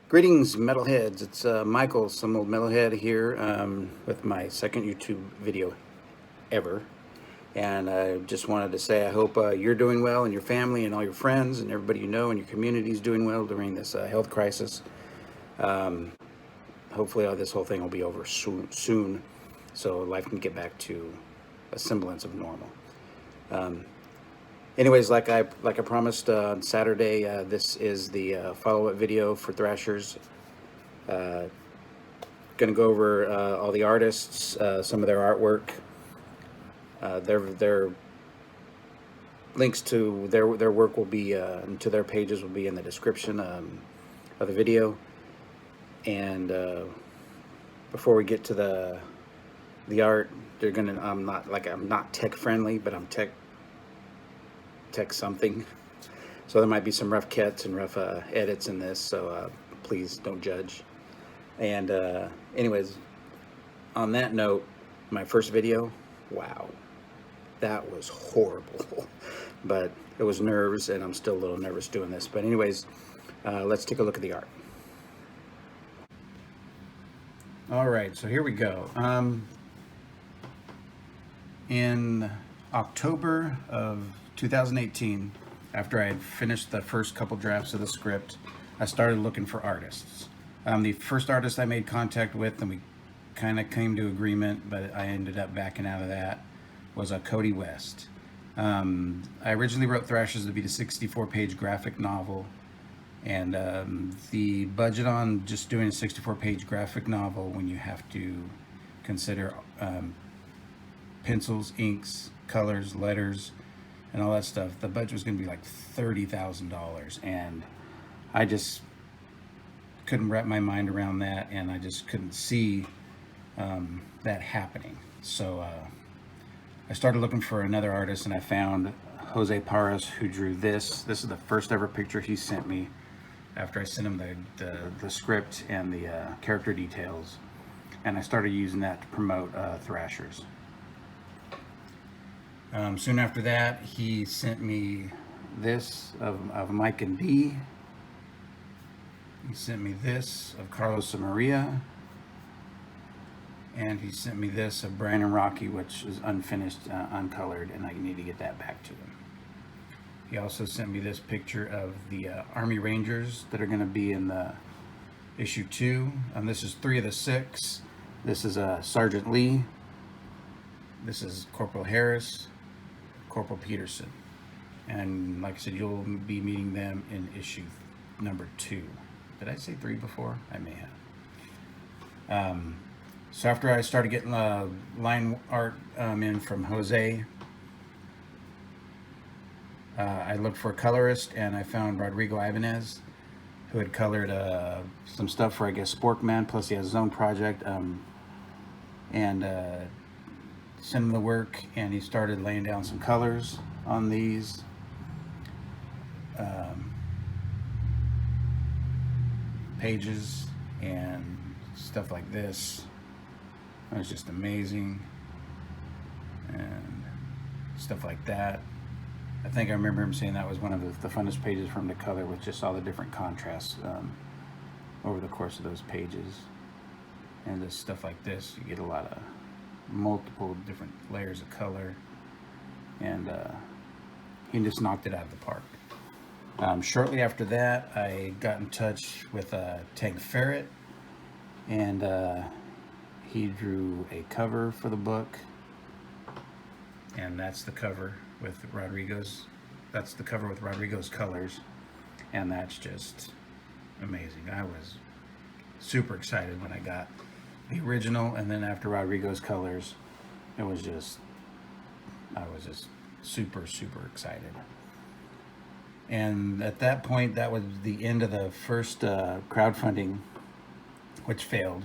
Greetings, Metalheads. It's Michael, some old Metalhead here, with my second YouTube video ever. And I just wanted to say I hope you're doing well, and your family and all your friends and everybody you know in your community is doing well during this health crisis. Hopefully this whole thing will be over soon, so life can get back to a semblance of normal. Anyways, like I promised on Saturday, this is the follow-up video for Thrashers. Going to go over all the artists, some of their artwork. Their links to their work will be to their pages will be in the description of the video. And before we get to the art, they're gonna I'm not tech friendly, but I'm tech something. So there might be some rough cuts and rough edits in this, so please don't judge. And anyways, on that note, my first video, wow, that was horrible. But it was nerves, and I'm still a little nervous doing this. But anyways, let's take a look at the art. All right, so here we go. In October of 2018, after I had finished the first couple drafts of the script, I started looking for artists. The first artist I made contact with, and we kind of came to agreement, but I ended up backing out of that, was Cody West. I originally wrote Thrashers to be the 64-page graphic novel, and the budget on just doing a 64-page graphic novel, when you have to consider pencils, inks, colors, letters, and all that stuff, the budget was going to be like $30,000, and I just couldn't wrap my mind around that, and I just couldn't see that happening. So I started looking for another artist, and I found Jose Parras, who drew this. This is the first ever picture he sent me after I sent him the script and the character details, and I started using that to promote Thrashers. Soon after that, he sent me this of Mike and D. He sent me this of Carlos and Maria. And he sent me this of Brian and Rocky, which is unfinished, uncolored, and I need to get that back to him. He also sent me this picture of the Army Rangers that are going to be in the issue 2. This is 3 of the 6. This is Sergeant Lee. This is Corporal Harris, Corporal Peterson. And like I said, you'll be meeting them in issue number 2. Did I say 3 before? I may have. So after I started getting line art in from Jose, I looked for a colorist, and I found Rodrigo Ybanez, who had colored some stuff for, I guess, Sporkman, plus he has his own project, and sent him the work, and he started laying down some colors on these. Pages and stuff like this. It was just amazing, and stuff like that. I think I remember him saying that was one of the funnest pages from the color, with just all the different contrasts over the course of those pages. And just stuff like this, you get a lot of multiple different layers of color, and he just knocked it out of the park. Shortly after that, I got in touch with Tank Ferret, and he drew a cover for the book, and that's the cover with Rodrigo's. That's the cover with Rodrigo's colors, and that's just amazing. I was super excited when I got the original, and then after Rodrigo's colors, it was just, I was just super excited. And at that point, that was the end of the first crowdfunding, which failed.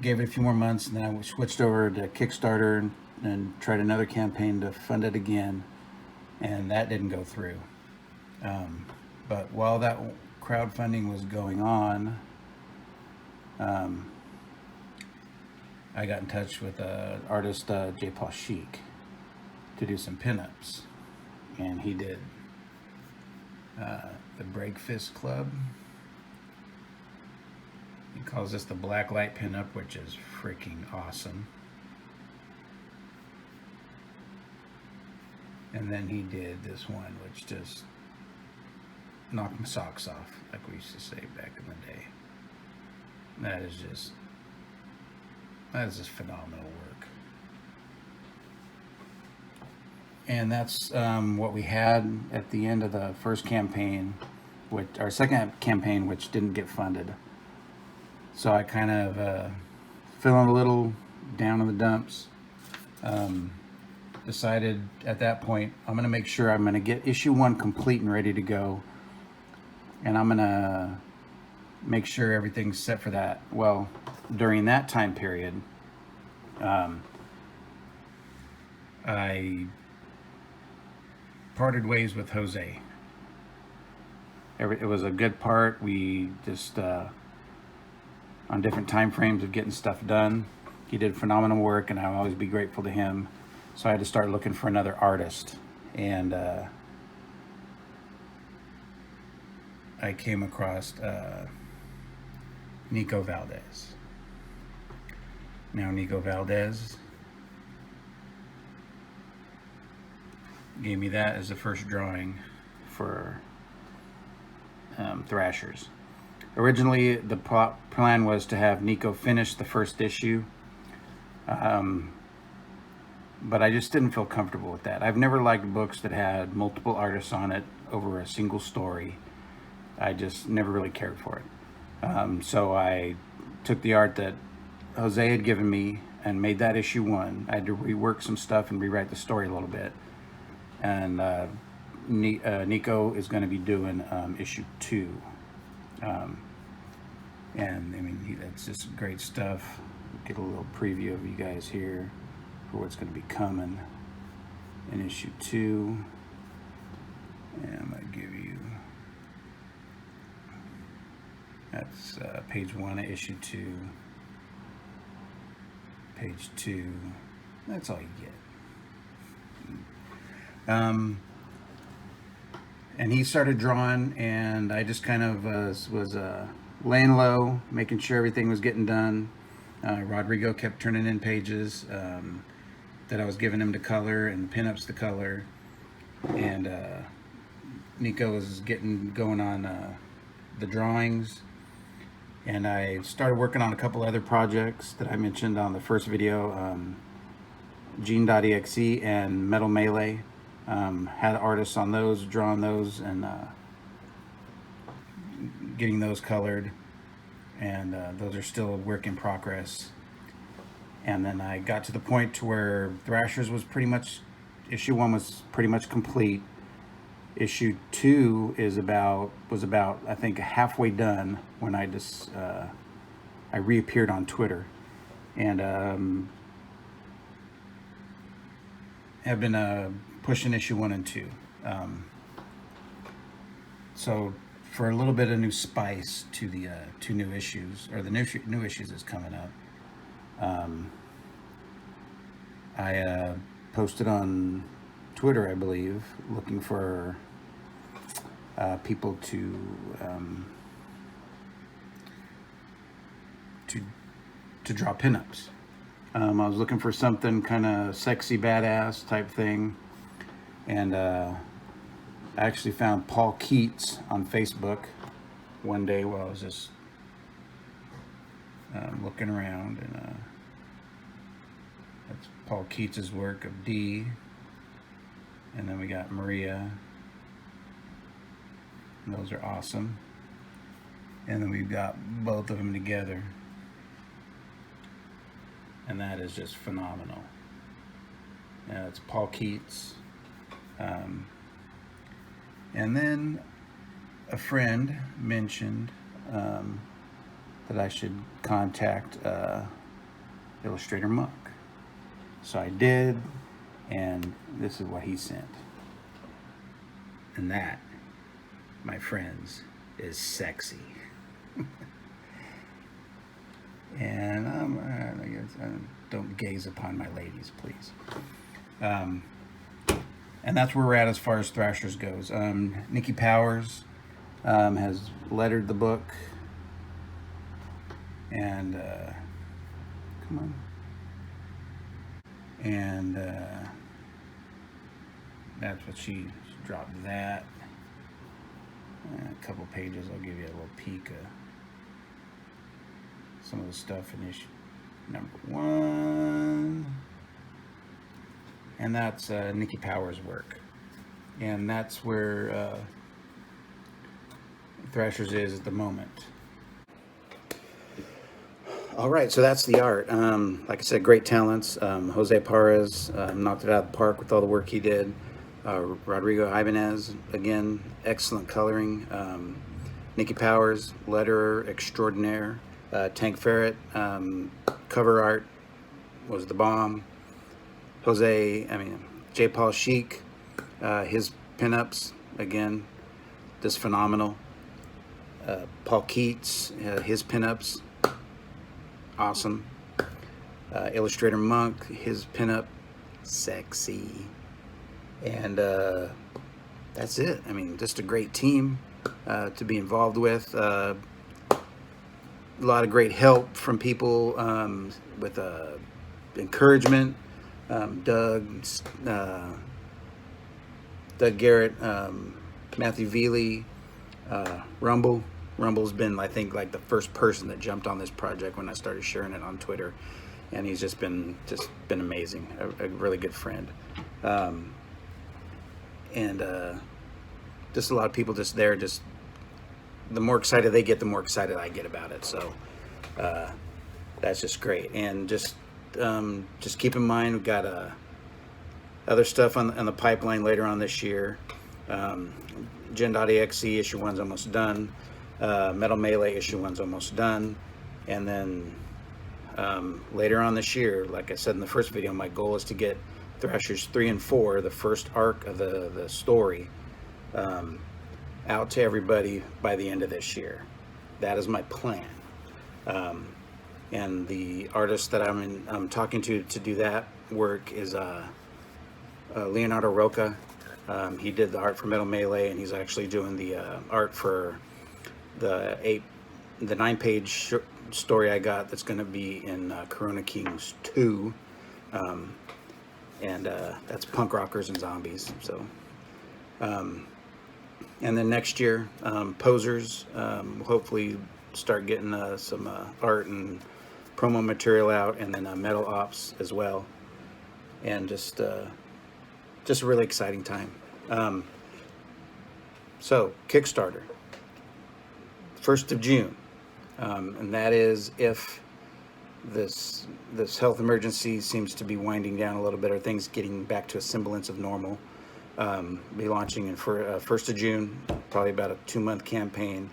Gave it a few more months, and then I switched over to Kickstarter and tried another campaign to fund it again, and that didn't go through. But while that crowdfunding was going on, I got in touch with artist J.P Schiek to do some pinups, and he did the Break Fist Club. He calls this the Blacklight Pinup, which is freaking awesome. And then he did this one, which just knocked my socks off, like we used to say back in the day. That is just phenomenal work. And that's what we had at the end of the first campaign, which our second campaign, which didn't get funded. So I kind of feeling a little down in the dumps. Decided at that point I'm going to make sure I'm going to get issue 1 complete and ready to go, and I'm going to make sure everything's set for that. Well, during that time period, I parted ways with Jose. It was a good part. We just on different time frames of getting stuff done. He did phenomenal work, and I'll always be grateful to him. So I had to start looking for another artist, and I came across Nico Valdez. Now Nico Valdez gave me that as the first drawing for Thrashers. Originally, the plan was to have Nico finish the first issue, but I just didn't feel comfortable with that. I've never liked books that had multiple artists on it over a single story. I just never really cared for it. So I took the art that Jose had given me and made that issue 1. I had to rework some stuff and rewrite the story a little bit. And Nico is going to be doing issue 2. And I mean, that's just great stuff. Get a little preview of you guys here for what's going to be coming in issue 2. And I'm going to give you, that's page 1 of issue 2. Page 2. That's all you get. And he started drawing, and I just kind of was laying low, making sure everything was getting done. Rodrigo kept turning in pages that I was giving him to color, and Pinups to color, and Nico was getting going on the drawings, and I started working on a couple other projects that I mentioned on the first video, Gene.exe and Metal Melee. Had artists on those, drawing those, and getting those colored, and those are still a work in progress. And then I got to the point to where Thrashers was pretty much, issue 1 was pretty much complete. Issue 2 was about I think halfway done when I just I reappeared on Twitter, and have been pushing issue 1 and 2. So for a little bit of new spice to the 2 new issues, or the new issues that's coming up, I posted on Twitter, I believe, looking for people to draw pinups. I was looking for something kind of sexy, badass type thing, and I actually found Paul Kets on Facebook one day while I was just looking around, and that's Paul Kets' work of D, and then we got Maria, and those are awesome, and then we've got both of them together, and that is just phenomenal. It's Paul Kets. And then a friend mentioned that I should contact Illustrator Monk. So I did, and this is what he sent. And that, my friends, is sexy. And I guess, don't gaze upon my ladies, please. and that's where we're at as far as Thrashers goes. Nikki Powers has lettered the book, and come on, and that's what she dropped that. A couple pages, I'll give you a little peek of some of the stuff in issue #1. And that's Nikki Powers' work. And that's where Thrashers is at the moment. All right, so that's the art. Like I said, great talents. Jose Parez knocked it out of the park with all the work he did. Rodrigo Ybanez, again, excellent coloring. Nikki Powers, letterer extraordinaire. Tank Ferret, cover art was the bomb. J.P Schiek, his pinups, again, just phenomenal. Paul Kets, his pinups, awesome. Illustrator Monk, his pinup, sexy. And that's it. I mean, just a great team to be involved with. A lot of great help from people with encouragement. Doug Garrett, Matthew Veely, Rumble's been, I think, like the first person that jumped on this project when I started sharing it on Twitter, and he's just been amazing, a really good friend, and just a lot of people just there. Just the more excited they get, the more excited I get about it. So that's just great, and just keep in mind we've got other stuff on the pipeline later on this year. Gen.exe issue 1's almost done. Metal Melee issue 1's almost done, and then later on this year, like I said in the first video, my goal is to get Thrashers 3 and 4, the first arc of the story, out to everybody by the end of this year. That is my plan. And the artist that I'm talking to do that work is Leonardo Roca. He did the art for Metal Melee, and he's actually doing the art for the 9-page story I got that's going to be in Corona Kings 2, and that's punk rockers and zombies. So, and then next year, Posers, hopefully start getting some art and promo material out, and then Metal Ops as well, and just a really exciting time. So Kickstarter, 1st of June, and that is if this health emergency seems to be winding down a little bit, or things getting back to a semblance of normal. Be launching in 1st of June, probably about a 2-month campaign.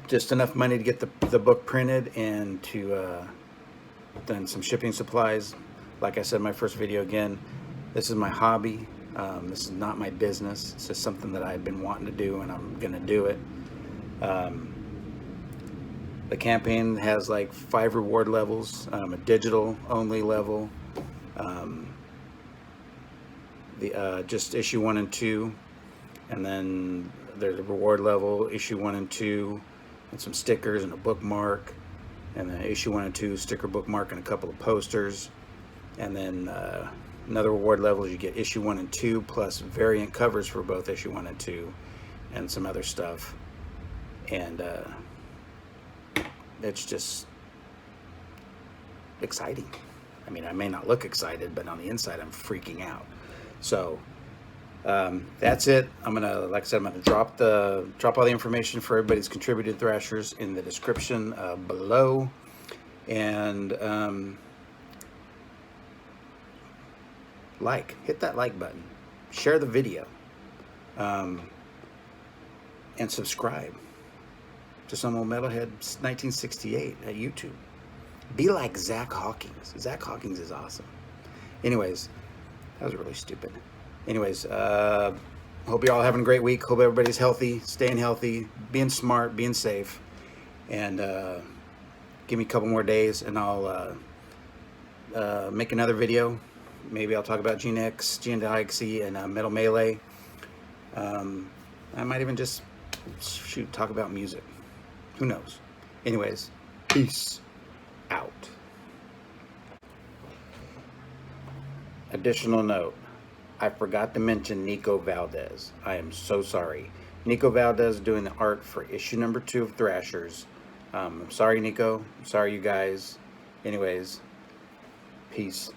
Just enough money to get the book printed, and to then some shipping supplies. Like I said in my first video, again, this is my hobby. This is not my business. It's just something that I've been wanting to do, and I'm gonna do it. The campaign has like 5 reward levels, a digital only level, just issue 1 and 2, and then there's a reward level, issue 1 and 2, and some stickers and a bookmark, and then issue 1 and 2 sticker, bookmark, and a couple of posters. And then another reward level is you get issue 1 and 2 plus variant covers for both issue 1 and 2, and some other stuff. And it's just exciting. I mean, I may not look excited, but on the inside I'm freaking out. So that's it. I'm gonna, like I said, I'm gonna drop all the information for everybody's contributed Thrashers in the description below, and hit that like button, share the video, and subscribe to some old metalhead 1968 at YouTube. Be like Zach Hawkins. Zach Hawkins is awesome. Anyways, that was really stupid. Anyways, hope you're all having a great week. Hope everybody's healthy, staying healthy, being smart, being safe. And give me a couple more days, and I'll make another video Maybe I'll talk about GNX, GNXE, and Metal Melee. I might even just talk about music. Who knows? Anyways, peace out. Additional note, I forgot to mention Nico Valdez. I am so sorry. Nico Valdez doing the art for issue number 2 of Thrashers. I'm sorry, Nico. I'm sorry, you guys. Anyways, peace.